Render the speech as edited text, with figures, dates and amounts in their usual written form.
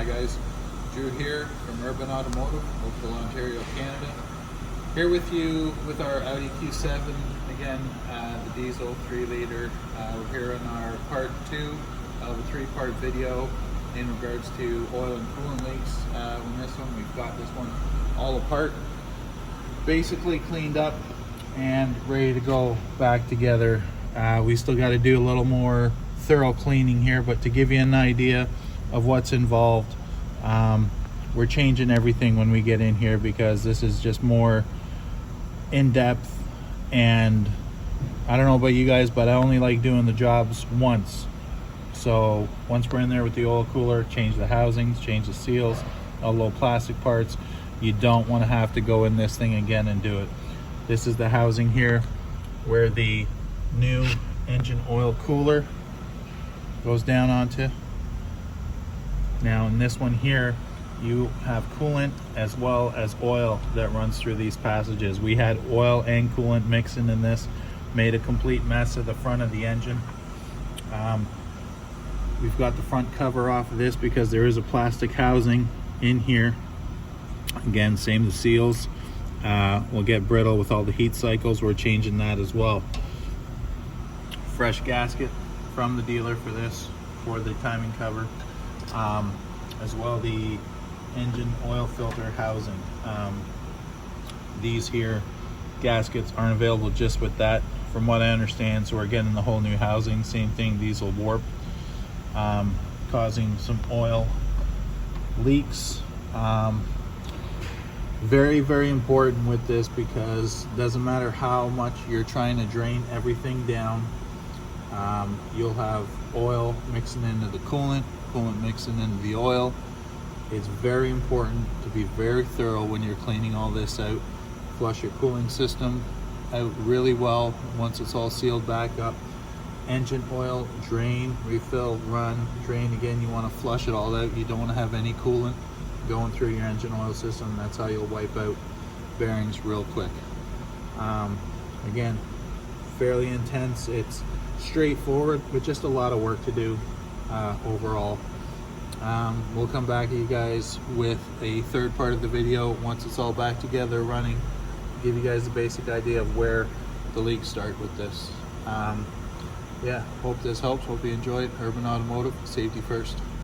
Hi guys, Drew here from Urban Automotive, Oakville, Ontario, Canada. Here with you with our Audi Q7, again, the diesel 3-liter. We're here on our part 2 of a 3-part video in regards to oil and coolant leaks. On this one, we've got this one all apart, basically cleaned up and ready to go back together. We still got to do a little more thorough cleaning here, but to give you an idea of what's involved, we're changing everything when we get in here because this is just more in-depth. And I don't know about you guys, but I only like doing the jobs once. So once we're in there with the oil cooler, change the housings, change the seals, all the little plastic parts. You don't want to have to go in this thing again and do it. This is the housing here where the new engine oil cooler goes down onto. Now in this one here, you have coolant as well as oil that runs through these passages. We had oil and coolant mixing in this, made a complete mess of the front of the engine. We've got the front cover off of this because there is a plastic housing in here. Again, same the seals will get brittle with all the heat cycles. We're changing that as well. Fresh gasket from the dealer for this, for the timing cover. As well, the engine oil filter housing. These here gaskets aren't available just with that, from what I understand, so we're getting the whole new housing. Same thing, these will warp, causing some oil leaks. Very, very important with this because it doesn't matter how much you're trying to drain everything down, you'll have oil mixing into the coolant mixing into the oil. It's very important to be very thorough when you're cleaning all this out. Flush your cooling system out really well once it's all sealed back up. Engine oil, drain, refill, run, drain again. You want to flush it all out. You don't want to have any coolant going through your engine oil system. That's how you'll wipe out bearings real quick. Again, fairly intense. It's straightforward, but just a lot of work to do overall. We'll come back to you guys with a third part of the video once it's all back together running, give you guys a basic idea of where the leaks start with this. Yeah, hope this helps. Hope you enjoyed. Urban Automotive, safety first.